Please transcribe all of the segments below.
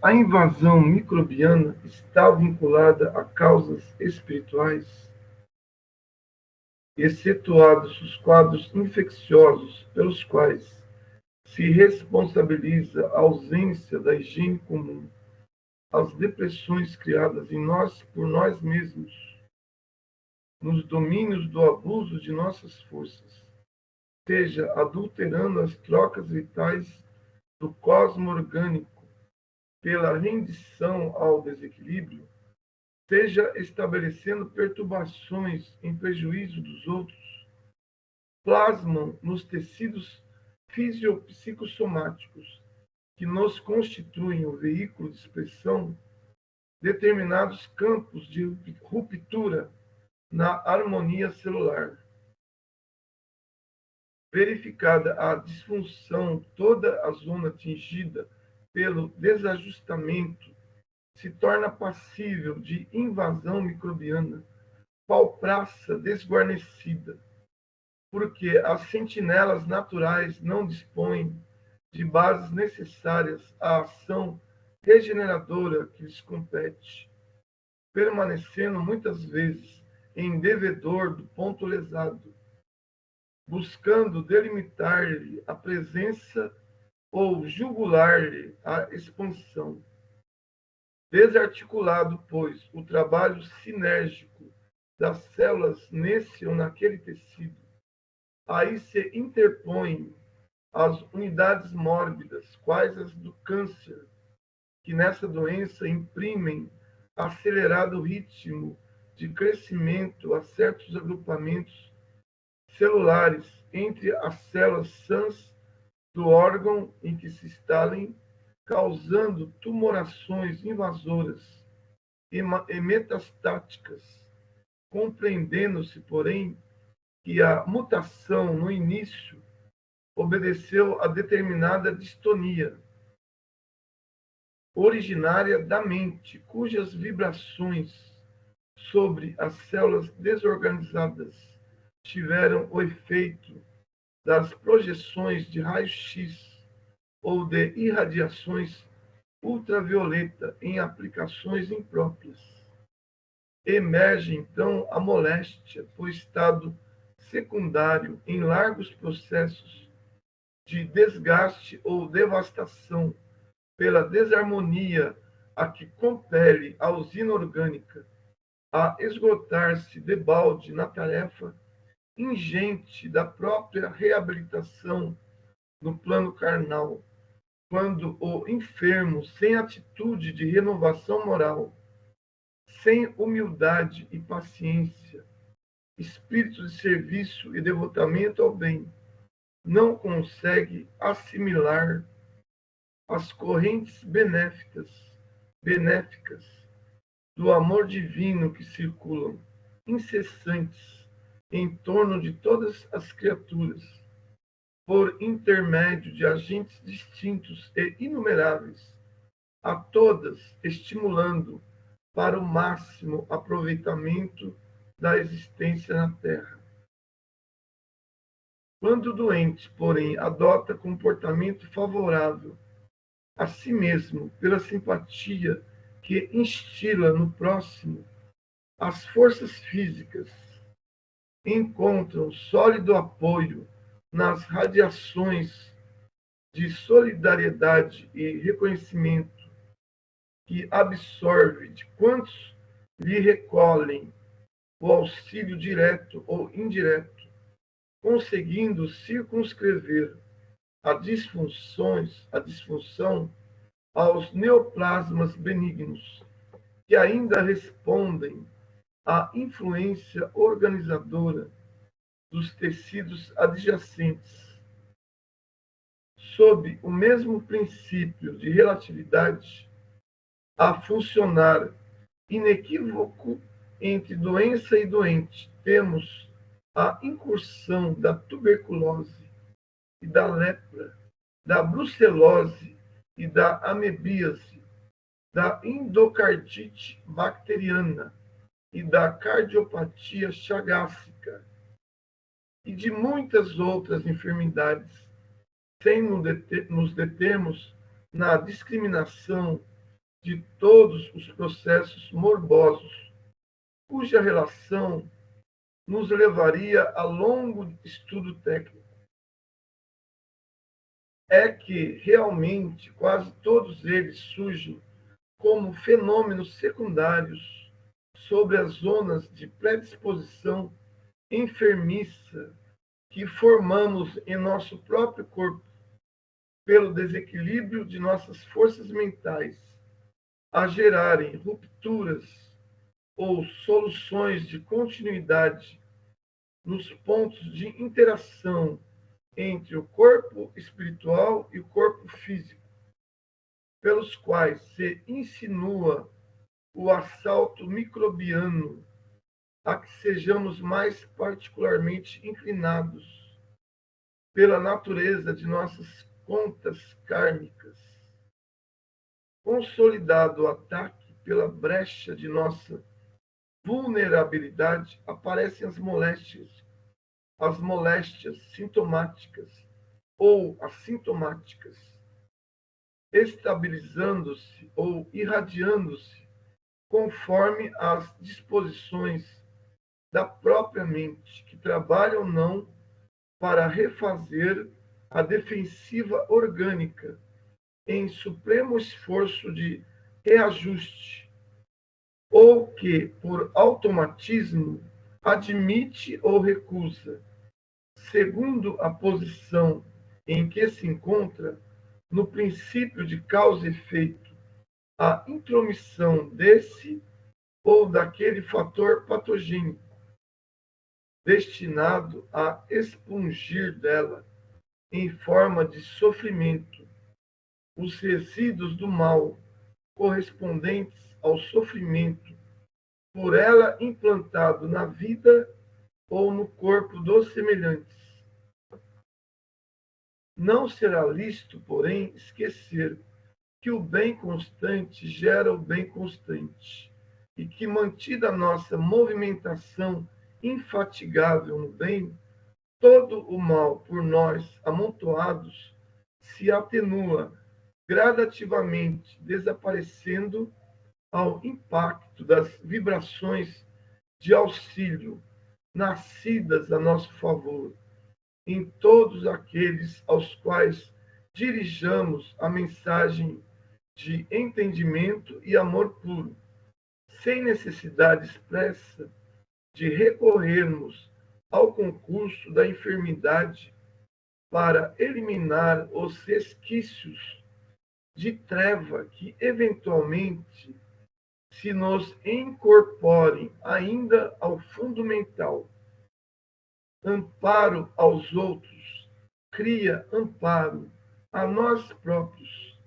A invasão microbiana está vinculada a causas espirituais, excetuados os quadros infecciosos pelos quais se responsabiliza a ausência da higiene comum, as depressões criadas em nós por nós mesmos, nos domínios do abuso de nossas forças, seja adulterando as trocas vitais do cosmo orgânico pela rendição ao desequilíbrio, seja estabelecendo perturbações em prejuízo dos outros, plasmam nos tecidos fisiopsicossomáticos que nos constituem o veículo de expressão determinados campos de ruptura na harmonia celular. Verificada a disfunção, toda a zona atingida pelo desajustamento se torna passível de invasão microbiana, qual praça desguarnecida, porque as sentinelas naturais não dispõem de bases necessárias à ação regeneradora que lhes compete, permanecendo muitas vezes em devedor do ponto lesado, buscando delimitar-lhe a presença ou jugular-lhe a expansão. Desarticulado, pois, o trabalho sinérgico das células nesse ou naquele tecido, aí se interpõem as unidades mórbidas, quais as do câncer, que nessa doença imprimem acelerado ritmo de crescimento a certos agrupamentos celulares entre as células sãs do órgão em que se instalem, causando tumorações invasoras e metastáticas, compreendendo-se, porém, que a mutação no início obedeceu a determinada distonia originária da mente, cujas vibrações sobre as células desorganizadas tiveram o efeito das projeções de raio-x ou de irradiações ultravioleta em aplicações impróprias. Emerge então a moléstia por estado secundário em largos processos de desgaste ou devastação pela desarmonia a que compele a usina orgânica a esgotar-se debalde na tarefa ingente da própria reabilitação no plano carnal, quando o enfermo, sem atitude de renovação moral, sem humildade e paciência, espírito de serviço e devotamento ao bem, não consegue assimilar as correntes benéficas do amor divino que circulam, incessantes, em torno de todas as criaturas, por intermédio de agentes distintos e inumeráveis, a todas estimulando para o máximo aproveitamento da existência na Terra. Quando o doente, porém, adota comportamento favorável a si mesmo pela simpatia que instila no próximo, as forças físicas encontram sólido apoio nas radiações de solidariedade e reconhecimento que absorve de quantos lhe recolhem o auxílio direto ou indireto, conseguindo circunscrever a disfunção aos neoplasmas benignos, que ainda respondem à influência organizadora dos tecidos adjacentes. Sob o mesmo princípio de relatividade, a funcionar inequívoco entre doença e doente, temos a incursão da tuberculose e da lepra, da brucelose e da amebíase, da endocardite bacteriana e da cardiopatia chagásica e de muitas outras enfermidades, sem nos determos na discriminação de todos os processos morbosos, cuja relação nos levaria a longo estudo técnico. É que, realmente, quase todos eles surgem como fenômenos secundários sobre as zonas de predisposição enfermiça que formamos em nosso próprio corpo, pelo desequilíbrio de nossas forças mentais, a gerarem rupturas ou soluções de continuidade nos pontos de interação entre o corpo espiritual e o corpo físico, pelos quais se insinua o assalto microbiano a que sejamos mais particularmente inclinados pela natureza de nossas contas kármicas. Consolidado o ataque pela brecha de nossa vulnerabilidade, aparecem as moléstias sintomáticas ou assintomáticas, estabilizando-se ou irradiando-se conforme as disposições da própria mente, que trabalham não para refazer a defensiva orgânica em supremo esforço de reajuste, ou que, por automatismo, admite ou recusa, segundo a posição em que se encontra, no princípio de causa e efeito, a intromissão desse ou daquele fator patogênico, destinado a expungir dela, em forma de sofrimento, os resíduos do mal correspondentes ao sofrimento por ela implantado na vida ou no corpo dos semelhantes. Não será lícito, porém, esquecer que o bem constante gera o bem constante, e que, mantida a nossa movimentação infatigável no bem, todo o mal por nós amontoados se atenua gradativamente, desaparecendo ao impacto das vibrações de auxílio nascidas a nosso favor, em todos aqueles aos quais dirijamos a mensagem de entendimento e amor puro, sem necessidade expressa de recorrermos ao concurso da enfermidade para eliminar os resquícios de treva que, eventualmente, se nos incorporem ainda ao fundo mental. Amparo aos outros cria amparo a nós próprios,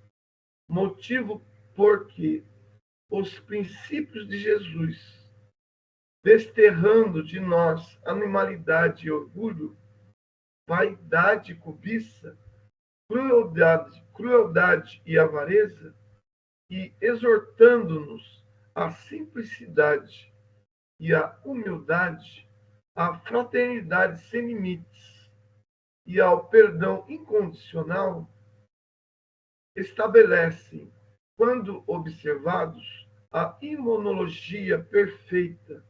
motivo porque os princípios de Jesus, desterrando de nós animalidade e orgulho, vaidade e cobiça, crueldade e avareza, e exortando-nos à simplicidade e à humildade, à fraternidade sem limites e ao perdão incondicional, estabelecem, quando observados, a imunologia perfeita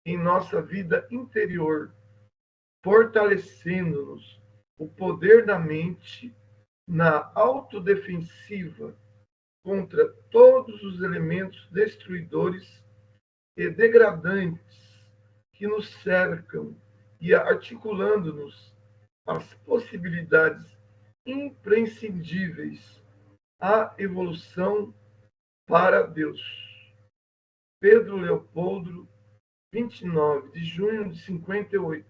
em nossa vida interior, fortalecendo-nos o poder da mente na autodefensiva contra todos os elementos destruidores e degradantes que nos cercam e articulando-nos as possibilidades imprescindíveis à evolução para Deus. Pedro Leopoldo, 29 de junho de 58.